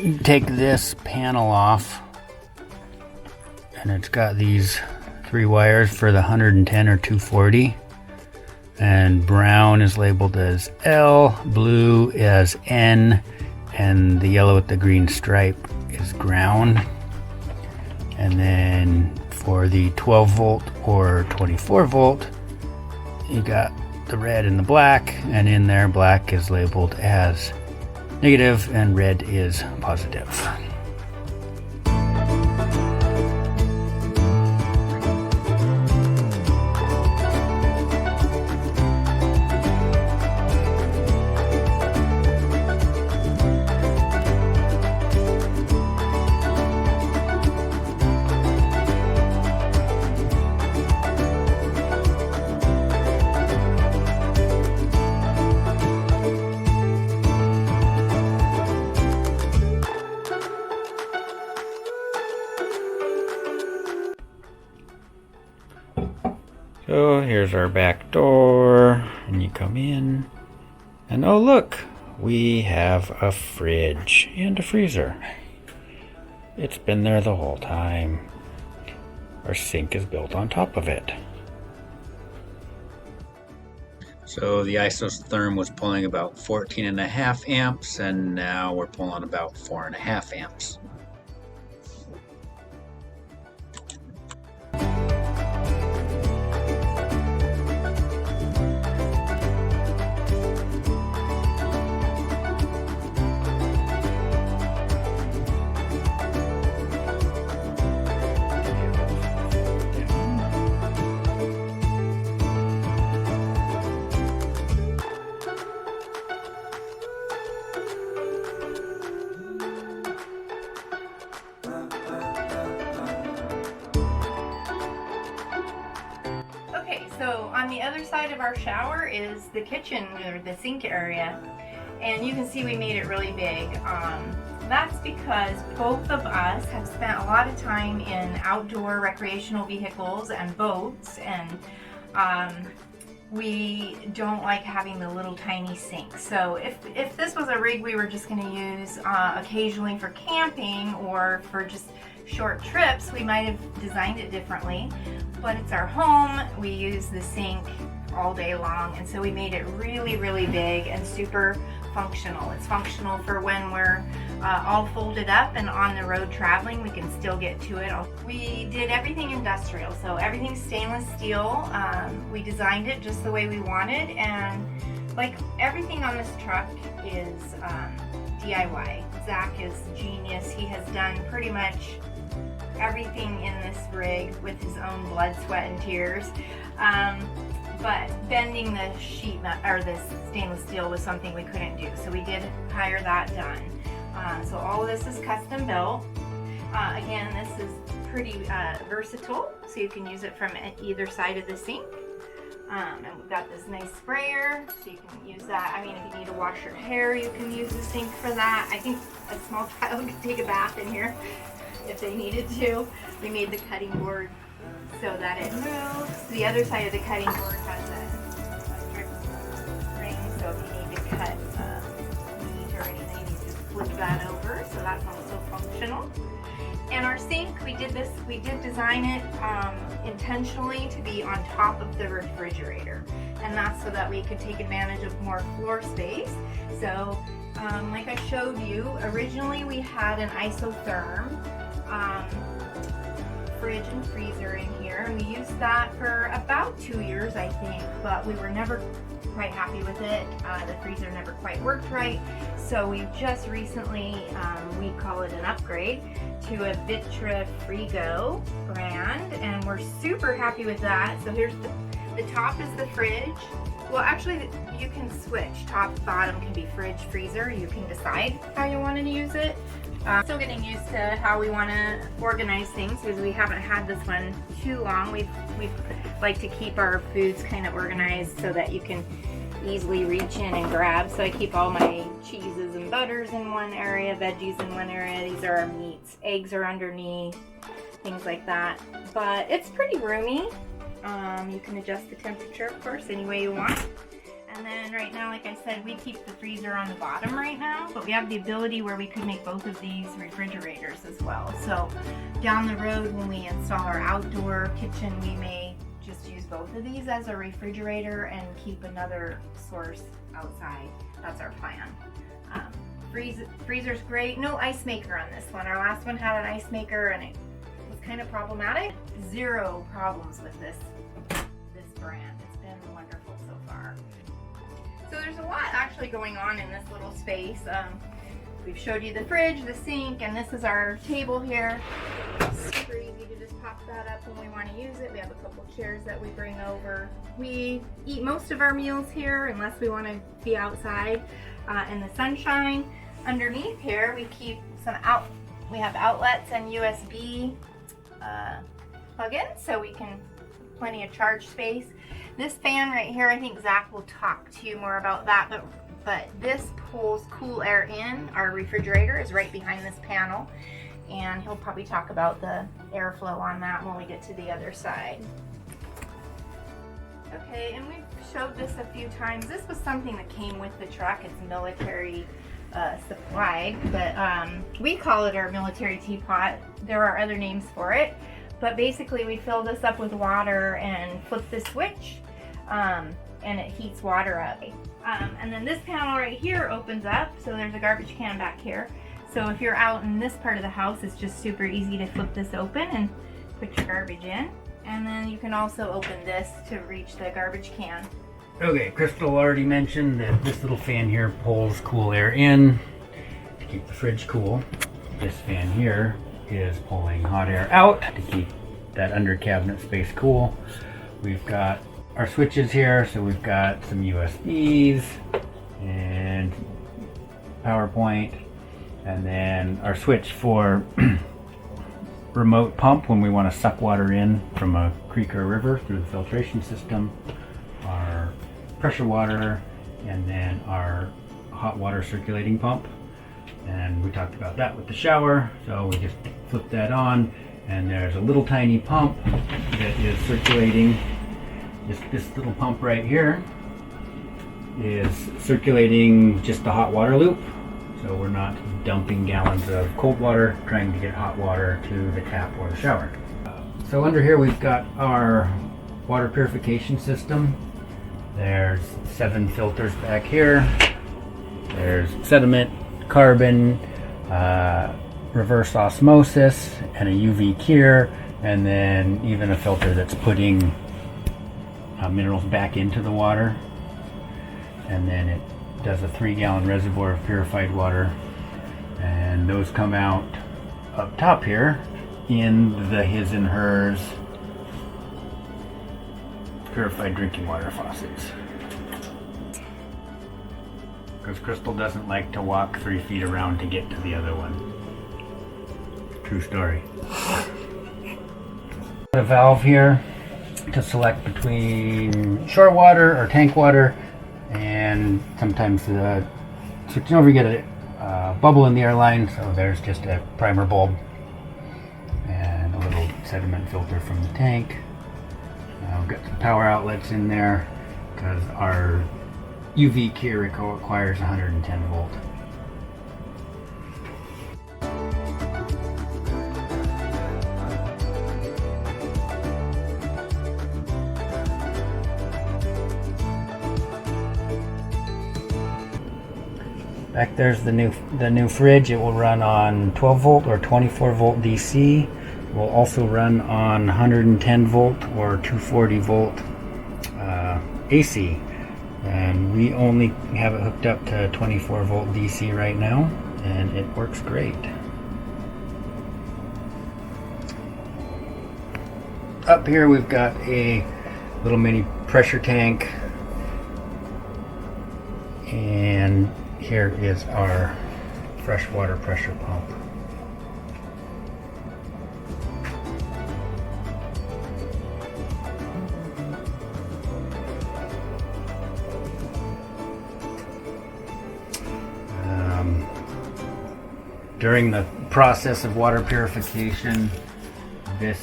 You take this panel off, and it's got these 3 wires for the 110 or 240, and brown is labeled as L, blue as N, and the yellow with the green stripe is ground. And then for the 12 volt or 24 volt, you got the red and the black, and in there black is labeled as negative and red is positive. So here's our back door, and you come in, and oh look, we have a fridge and a freezer. It's been there the whole time. Our sink is built on top of it. So the isotherm was pulling about 14.5 amps, and now we're pulling about 4.5 amps. So on the other side of our shower is the kitchen or the sink area, and you can see we made it really big. That's because both of us have spent a lot of time in outdoor recreational vehicles and boats, and we don't like having the little tiny sink. So if this was a rig we were just going to use occasionally for camping or for just short trips, we might have designed it differently. But it's our home, we use the sink all day long, and so we made it really, really big and super functional. It's functional for when we're all folded up and on the road traveling, we can still get to it. We did everything industrial, so everything's stainless steel. We designed it just the way we wanted, and like everything on this truck is DIY. Zach is genius. He has done pretty much everything in this rig with his own blood, sweat, and tears. But bending the sheet or the stainless steel was something we couldn't do, so we did hire that done. So all of this is custom built. Again, this is pretty versatile, so you can use it from either side of the sink. And we've got this nice sprayer, so you can use that. I mean, if you need to wash your hair, you can use the sink for that. I think a small child could take a bath in here if they needed to. We made the cutting board so that it moves. The other side of the cutting board has a strip ring, so if you need to cut meat or anything, you just flip that over, so that's also functional. And our sink, we did design it intentionally to be on top of the refrigerator, and that's so that we could take advantage of more floor space. So like I showed you, originally we had an isotherm fridge and freezer in here, and we used that for about 2 years, I think, but we were never quite happy with it. The freezer never quite worked right, so we just recently, we call it an upgrade to a VitriFrigo brand, and we're super happy with that. So here's the top is the fridge. Well, actually, you can switch. Top, bottom can be fridge, freezer. You can decide how you want to use it. Still getting used to how we want to organize things because we haven't had this one too long. We've like to keep our foods kind of organized so that you can easily reach in and grab. So I keep all my cheeses and butters in one area, veggies in one area. These are our meats. Eggs are underneath, things like that. But it's pretty roomy. You can adjust the temperature, of course, any way you want. And And then right now, like I said, we keep the freezer on the bottom right now, but we have the ability where we could make both of these refrigerators as well. So down the road when we install our outdoor kitchen, we may just use both of these as a refrigerator and keep another source outside. That's our plan. Freezer's great. No ice maker on this one. Our last one had an ice maker and it was kind of problematic. Zero problems with this brand. It's been wonderful so far. So there's a lot actually going on in this little space. We've showed you the fridge, the sink, and this is our table here. Super easy to just pop that up when we want to use it. We have a couple chairs that we bring over. We eat most of our meals here unless we want to be outside in the sunshine. Underneath here we keep we have outlets and USB plug-ins, so we can plenty of charge space. This fan right here, I think Zach will talk to you more about that, but this pulls cool air in. Our refrigerator is right behind this panel, and he'll probably talk about the airflow on that when we get to the other side. Okay, and we've showed this a few times. This was something that came with the truck. It's military supplied, but we call it our military teapot. There are other names for it, but basically we fill this up with water and flip the switch, and it heats water up. And then this panel right here opens up, so there's a garbage can back here. So if you're out in this part of the house, it's just super easy to flip this open and put your garbage in. And then you can also open this to reach the garbage can. Okay, Crystal already mentioned that this little fan here pulls cool air in to keep the fridge cool. This fan here is pulling hot air out to keep that under cabinet space cool. We've got our switches here, so we've got some USBs and PowerPoint, and then our switch for remote pump when we want to suck water in from a creek or a river through the filtration system, our pressure water, and then our hot water circulating pump. And we talked about that with the shower, so we just flip that on, and there's a little tiny pump that is circulating. This little pump right here is circulating just the hot water loop, so we're not dumping gallons of cold water trying to get hot water to the tap or the shower. So under here we've got our water purification system. There's 7 filters back here. There's sediment, carbon, reverse osmosis, and a UV cure, and then even a filter that's putting minerals back into the water. And then it does a 3-gallon reservoir of purified water, and those come out up top here in the his and hers purified drinking water faucets. Because Crystal doesn't like to walk 3 feet around to get to the other one. True story. A valve here to select between shore water or tank water, and sometimes switching over you get a bubble in the airline, so there's just a primer bulb and a little sediment filter from the tank. We've got some power outlets in there because our UV cure requires 110 volt. Back there's the new fridge. It will run on 12 volt or 24 volt DC. It will also run on 110 volt or 240 volt AC. And we only have it hooked up to 24 volt DC right now, and it works great. Up here we've got a little mini pressure tank, and here is our freshwater pressure pump. During the process of water purification, this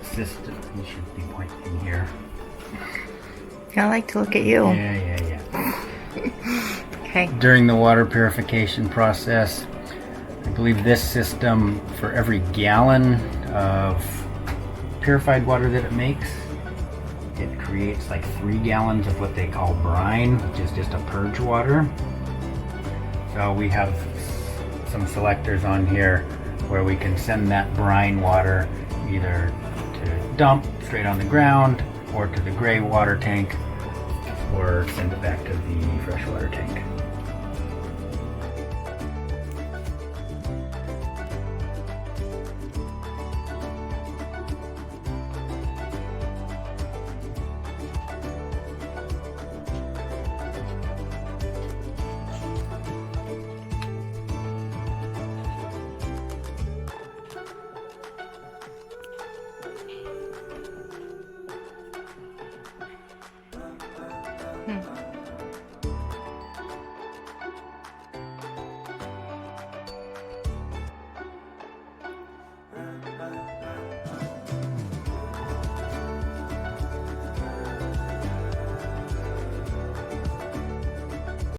system, you should be pointing here. I like to look at you. Yeah. Okay. During the water purification process, I believe this system, for every gallon of purified water that it makes, it creates like 3 gallons of what they call brine, which is just a purge water. So we have some selectors on here where we can send that brine water either to dump straight on the ground or to the gray water tank, or send it back to the freshwater tank.